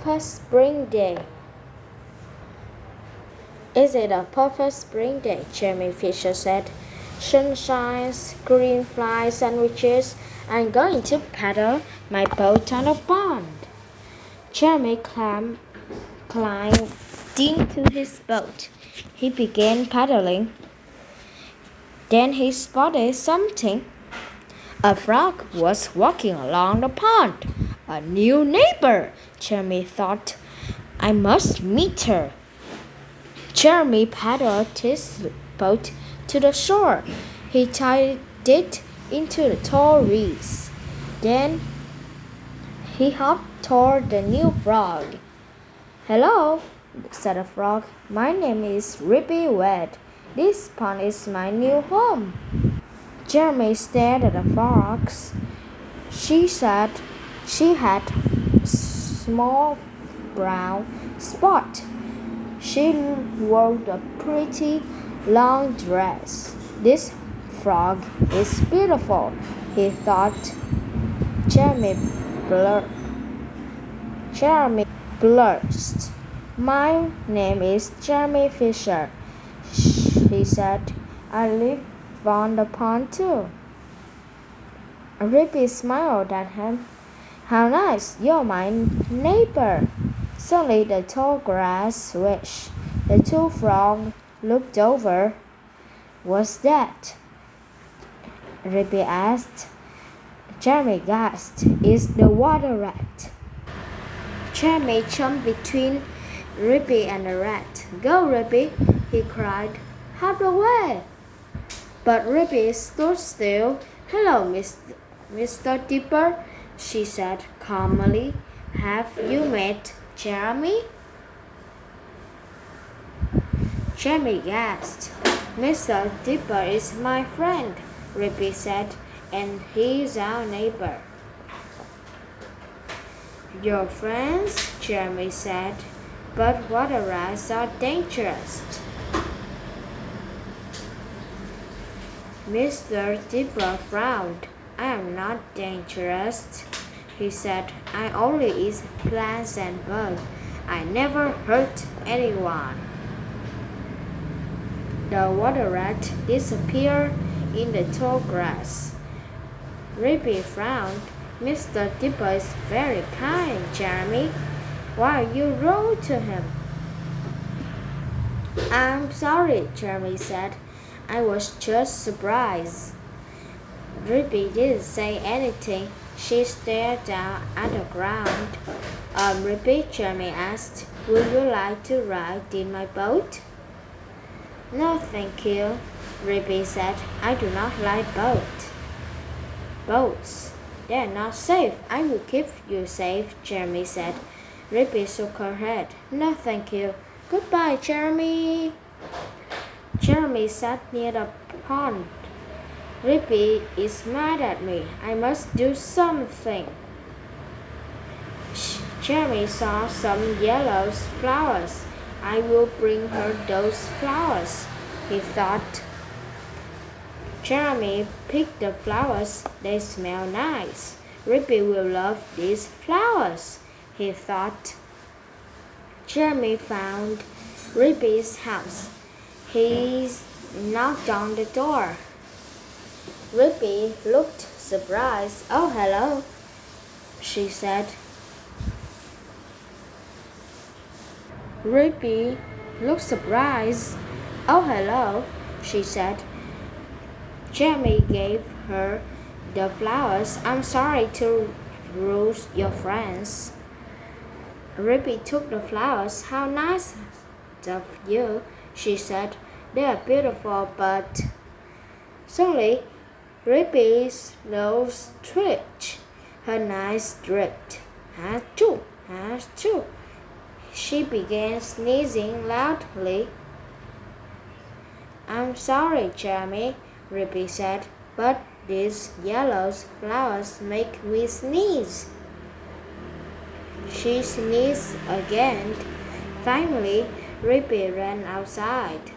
perfect spring day? Is it a perfect spring day? Jeremy Fisher said. Sunshine, green fly sandwiches. I'm going to paddle my boat on a pond. Jeremy climbed into his boat. He began paddling. Then he spotted something. A frog was walking along the pond. A new neighbor, Jeremy thought. I must meet her. Jeremy paddled his boat to the shore. He tied it into the tall reeds. Then he hopped toward the new frog. Hello, said the frog. My name is Rippy Wed. This pond is my new home. Jeremy stared at the fox. She said she had a small brown spot. She wore a pretty long dress. This frog is beautiful, he thought. Jeremy blushed. My name is Jeremy Fisher, he said. I live on the pond too. Rippy smiled at him. How nice, you're my neighbor. Suddenly the tall grass switched. The two frogs looked over. What's that? Rippy asked. Jeremy gasped. It's the water rat. Jeremy jumped between Rippy and the rat. Go, Rippy, he cried. Out the way. But Rippy stood still. Hello, Mr. Dipper, she said calmly. Have you met Jeremy? Jeremy gasped. Mr. Dipper is my friend, Rippy said, and he's our neighbor. Your friends, Jeremy said, but water rats are dangerous. Mr. Dipper frowned. I am not dangerous, he said. I only eat plants and bugs. I never hurt anyone. The water rat disappeared in the tall grass. Rippy frowned. Mr. Dipper is very kind, Jeremy. Why are you rude to him? I'm sorry, Jeremy said. I was just surprised. Rippy didn't say anything. She stared down at the ground. Rippy, Jeremy asked, would you like to ride in my boat? No, thank you, Rippy said. I do not like boats. They are not safe. I will keep you safe, Jeremy said. Rippy shook her head. No, thank you. Goodbye, Jeremy. Jeremy sat near the pond. Rippy is mad at me. I must do something. Jeremy saw some yellow flowers. I will bring her those flowers, he thought. Jeremy picked the flowers. They smell nice. Rippy will love these flowers, he thought. Jeremy found Rippy's house. He knocked on the door. Rippy looked surprised. Oh, hello, she said. Rippy looked surprised. Oh, hello, she said. Jeremy gave her the flowers. I'm sorry to ruin your friends. Rippy took the flowers. How nice of you, she said. They are beautiful, but suddenly Rippy's nose twitched. Her eyes dripped. Achoo! Achoo! She began sneezing loudly. I'm sorry, Jeremy, Rippy said, but these yellow flowers make me sneeze. She sneezed again. Finally, Rippy ran outside.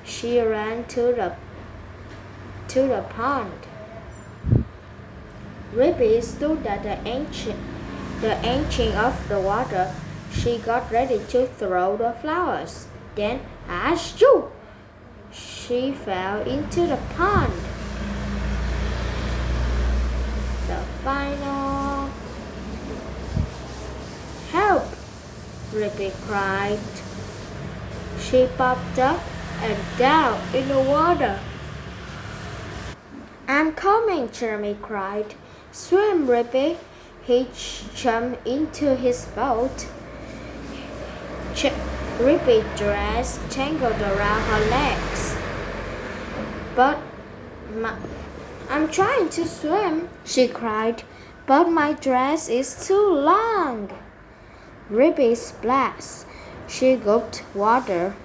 She ran to the pond. Rippy stood at the edge of the water. She got ready to throw the flowers. Then, achoo! She fell into the pond. The final. Help! Ribby cried. She popped up and down in the water. I'm coming, Jeremy cried. Swim, Ribby. He jumped into his boat. Ribby's dress tangled around her legs. But I'm trying to swim, she cried, but my dress is too long. Ribby splashed. She gulped water.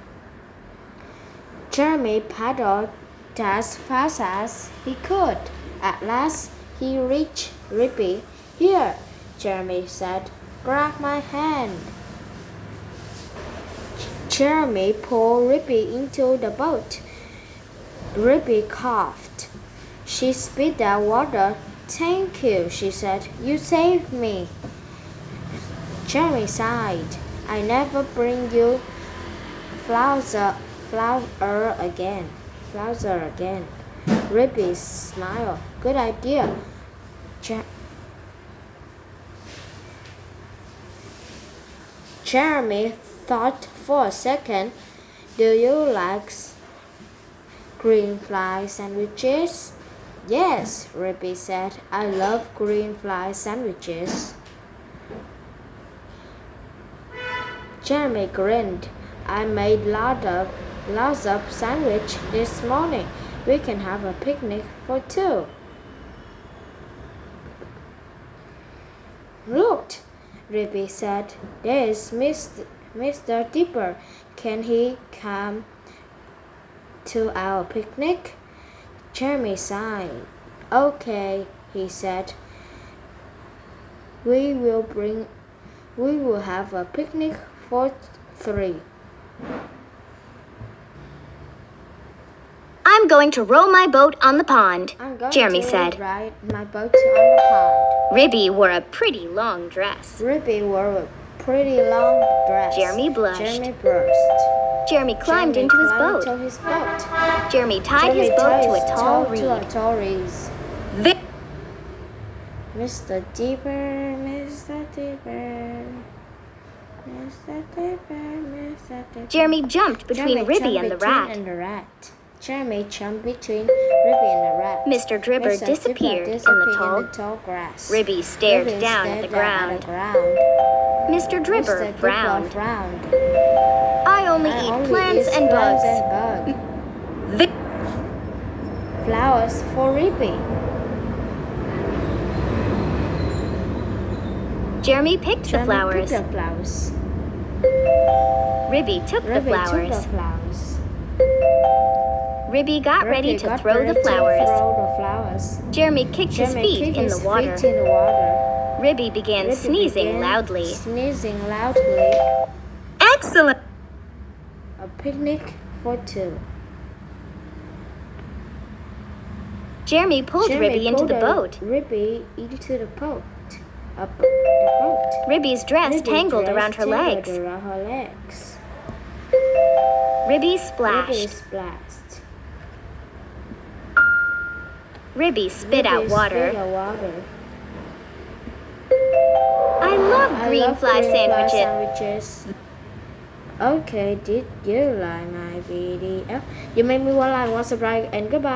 Jeremy paddled as fast as he could. At last, he reached Ribby. Here, Jeremy said, grab my hand. Jeremy pulled Ribby into the boat. Ribby coughed. She spit out water. Thank you, she said. You saved me. Jeremy sighed. I never bring you flowers again. Ribby smiled. Good idea. Jeremy thought for a second. Do you like green fly sandwiches? Yes, Ribby said. I love green fly sandwiches. Jeremy grinned. I made lots of sandwich this morning. We can have a picnic for two. Look, Ribby said. There's Mr. Dipper. Can he come to our picnic? Jeremy sighed. Okay, he said. We will have a picnic for three. I'm going to row my boat on the pond, Jeremy said. Ride my boat on the pond. Ribby wore a pretty long dress. Jeremy blushed. Jeremy climbed into his boat. Jeremy tied his boat to a tall reed. Mr. Dipper. Jeremy jumped between Ribby and the rat. Jeremy jumped between Ribby and the rat. Mr. Dribber disappeared in the tall grass. Ribby stared down at the ground. Mr. Dribber frowned. I only eat plants and bugs. Flowers for Ribby. Jeremy picked the flowers. Ribby took the flowers. Ribby got ready to throw the flowers. Jeremy kicked his feet in the water. Ribby began sneezing loudly. Excellent! A picnic for two. Jeremy pulled Ribby into the boat. Ribby's dress tangled around her legs. Ribby splashed. Ribby spit out water. I love green fly sandwiches. Okay, did you like my video? You made me want to like, subscribe, and goodbye.